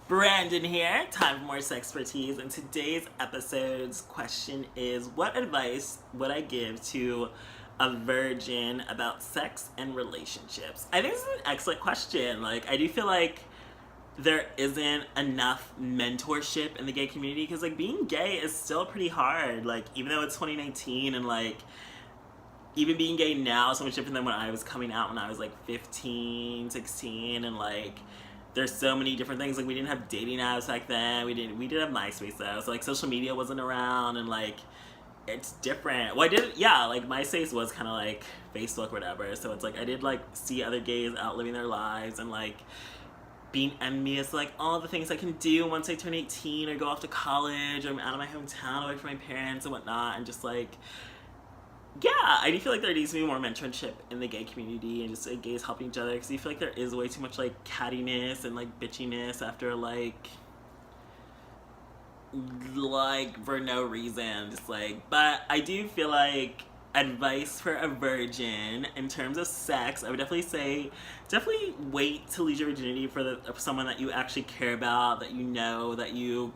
Brandon here, time for more SexxxPerTease, and today's episode's question is, what advice would I give to a virgin about sex and relationships? I think this is an excellent question. I do feel like there isn't enough mentorship in the gay community because, being gay is still pretty hard. Even though it's 2019 and, even being gay now is so much different than when I was coming out when I was, 15, 16, and, there's so many different things. We didn't have dating apps back then. We did have MySpace though. So social media wasn't around, and it's different. Well, I did, yeah, MySpace was kind of like Facebook or whatever. So it's I did see other gays out living their lives and being envious, all the things I can do once I turn 18 or go off to college or I'm out of my hometown away from my parents and whatnot, and just yeah, I do feel like there needs to be more mentorship in the gay community and just gays helping each other, because I feel like there is way too much cattiness and bitchiness after for no reason, just but I do feel advice for a virgin in terms of sex, I would definitely say wait to lose your virginity for someone that you actually care about, that that you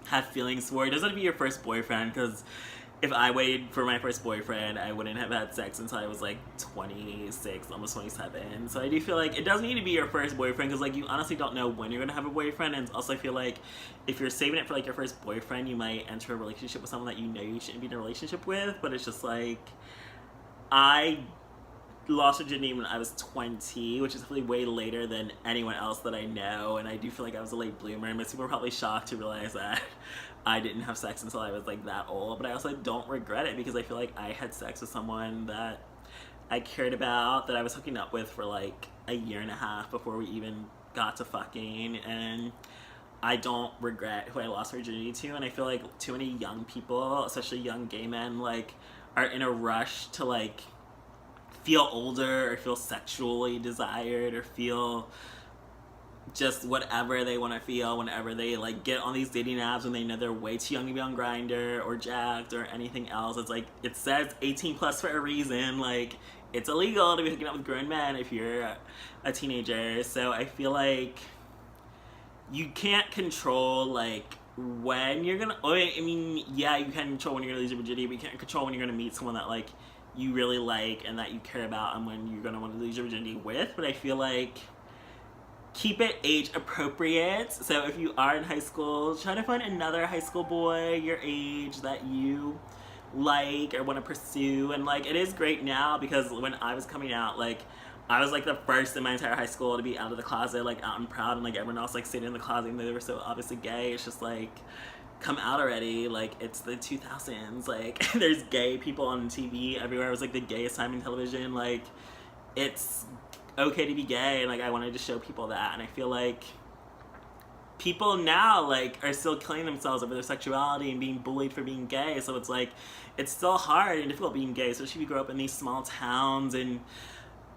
have feelings for. It doesn't have to be your first boyfriend, because if I waited for my first boyfriend, I wouldn't have had sex until I was 26, almost 27. So I do feel it doesn't need to be your first boyfriend, because you honestly don't know when you're gonna have a boyfriend. And also I feel if you're saving it for your first boyfriend, you might enter a relationship with someone that you shouldn't be in a relationship with. But it's just I lost virginity when I was 20, which is definitely way later than anyone else that I know, and I do feel I was a late bloomer, and most people were probably shocked to realize that I didn't have sex until I was that old. But I also don't regret it, because I feel I had sex with someone that I cared about, that I was hooking up with for a year and a half before we even got to fucking, and I don't regret who I lost virginity to. And I feel too many young people, especially young gay men, are in a rush to feel older or feel sexually desired or feel just whatever they want to feel whenever they get on these dating apps, when they know they're way too young to be on Grindr or Jacked or anything else. It's it says 18 plus for a reason. It's illegal to be hooking up with grown men if you're a teenager. So I feel you can't control when you're gonna, I mean, yeah, you can control when you're gonna lose your virginity, but you can't control when you're gonna meet someone that you really and that you care about, and when you're gonna want to lose your virginity with. But I feel keep it age appropriate. So if you are in high school, try to find another high school boy your age that you or want to pursue. And it is great now, because when I was coming out, I was the first in my entire high school to be out of the closet, out and proud, and everyone else stayed in the closet, and they were so obviously gay. It's just come out already. It's the 2000s. There's gay people on TV everywhere. It was the gayest time in television. It's okay to be gay, and I wanted to show people that. And I feel people now are still killing themselves over their sexuality and being bullied for being gay. So it's still hard and difficult being gay, especially if you grow up in these small towns and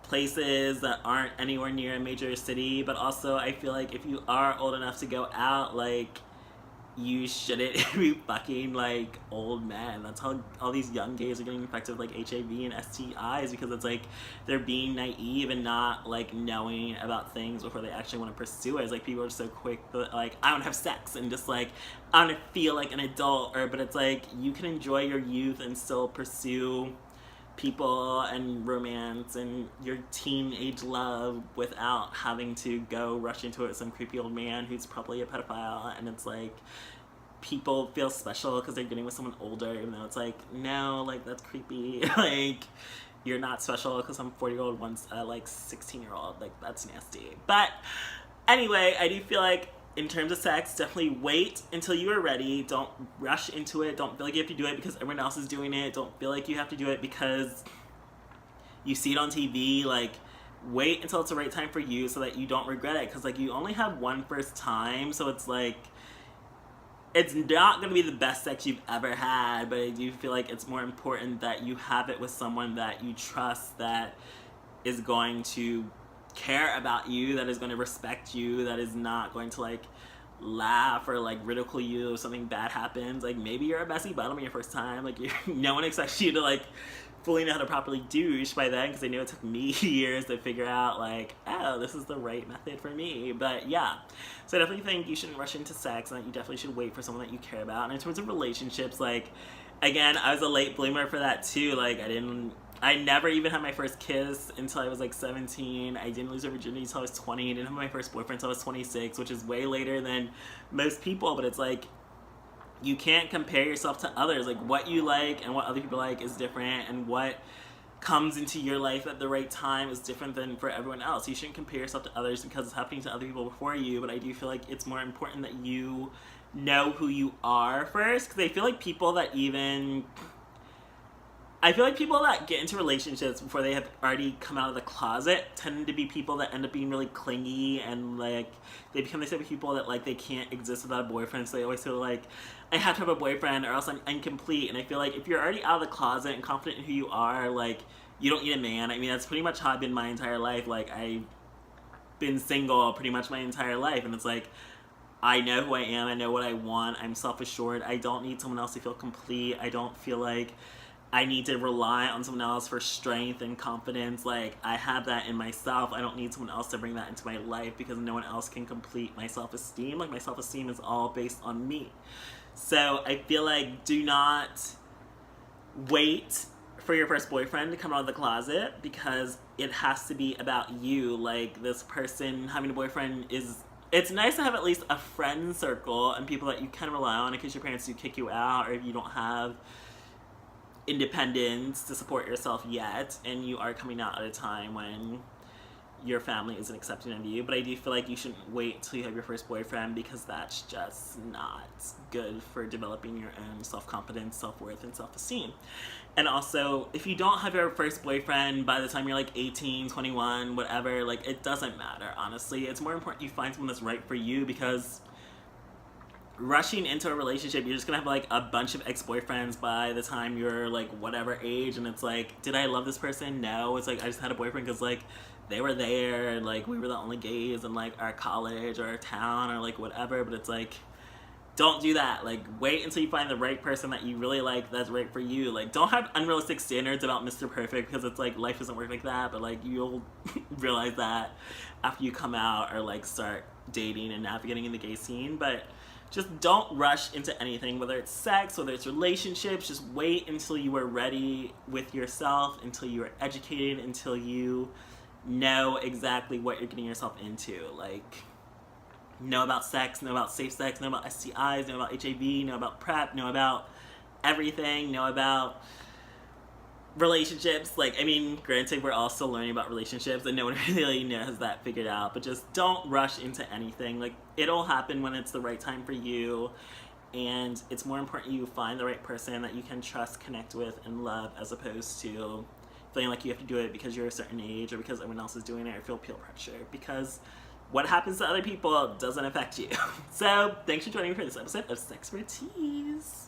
places that aren't anywhere near a major city. But also I feel if you are old enough to go out, you shouldn't be fucking old men. That's how all these young gays are getting infected with HIV and STIs, because it's they're being naive and not knowing about things before they actually want to pursue it. It's people are so quick that I want to have sex and just I want to feel like an adult, but it's you can enjoy your youth and still pursue people and romance and your teenage love without having to go rush into it with some creepy old man who's probably a pedophile. And it's people feel special because they're getting with someone older, even though it's no, that's creepy. You're not special because some 40-year-old wants a 16-year-old. That's nasty. But anyway, I do feel in terms of sex, definitely wait until you are ready. Don't rush into it. Don't feel you have to do it because everyone else is doing it. Don't feel you have to do it because you see it on TV. Wait until it's the right time for you, so that you don't regret it. Because you only have one first time, so it's it's not going to be the best sex you've ever had. But I do feel it's more important that you have it with someone that you trust, that is going to care about you, that is going to respect you, that is not going to laugh or like ridicule you if something bad happens. Like maybe you're a messy bottom your first time. Like no one expects you to like fully know how to properly douche by then, because I know it took me years to figure out like, oh, this is the right method for me. But yeah, so I definitely think you shouldn't rush into sex, and that you definitely should wait for someone that you care about. And in terms of relationships, like, again, I was a late bloomer for that too. Like I never even had my first kiss until I was like 17. I didn't lose my virginity until I was 20. I didn't have my first boyfriend until I was 26, which is way later than most people. But it's like, you can't compare yourself to others. Like, what you like and what other people like is different, and what comes into your life at the right time is different than for everyone else. You shouldn't compare yourself to others because it's happening to other people before you. But I do feel like it's more important that you know who you are first, because I feel like people that get into relationships before they have already come out of the closet tend to be people that end up being really clingy, and like they become the type of people that like they can't exist without a boyfriend. So they always feel like, I have to have a boyfriend or else I'm incomplete. And I feel like if you're already out of the closet and confident in who you are, like, you don't need a man. I mean, that's pretty much how I've been my entire life. Like, I've been single pretty much my entire life, and it's like, I know who I am, I know what I want, I'm self-assured, I don't need someone else to feel complete, I don't feel like I need to rely on someone else for strength and confidence. Like, I have that in myself. I don't need someone else to bring that into my life, because no one else can complete my self-esteem. Like, my self-esteem is all based on me. So I feel like, do not wait for your first boyfriend to come out of the closet, because it has to be about you. Like, this person having a boyfriend it's nice to have at least a friend circle and people that you can rely on in case your parents do kick you out, or if you don't have independence to support yourself yet and you are coming out at a time when your family isn't accepting of you. But I do feel like you shouldn't wait till you have your first boyfriend, because that's just not good for developing your own self-confidence, self-worth, and self-esteem. And also, if you don't have your first boyfriend by the time you're like 18, 21, whatever, like, it doesn't matter, honestly. It's more important you find someone that's right for you, because rushing into a relationship, you're just gonna have like a bunch of ex-boyfriends by the time you're like whatever age, and it's like, did I love this person? No. It's like, I just had a boyfriend because like they were there and like we were the only gays in like our college or our town or like whatever. But it's like, don't do that. Like, wait until you find the right person that you really like, that's right for you. Like, don't have unrealistic standards about Mr. Perfect, because it's like, life doesn't work like that. But like, you'll realize that after you come out or like start dating and navigating in the gay scene. But just don't rush into anything, whether it's sex, whether it's relationships. Just wait until you are ready with yourself, until you are educated, until you know exactly what you're getting yourself into. Like, know about sex, know about safe sex, know about STIs, know about HIV, know about PrEP, know about everything, know about relationships. Like, I mean, granted, we're all still learning about relationships and no one really has that figured out, but just don't rush into anything. Like, it'll happen when it's the right time for you, and it's more important you find the right person that you can trust, connect with, and love, as opposed to feeling like you have to do it because you're a certain age or because everyone else is doing it, or feel peer pressure, because what happens to other people doesn't affect you. So, thanks for joining me for this episode of SexxxPerTease.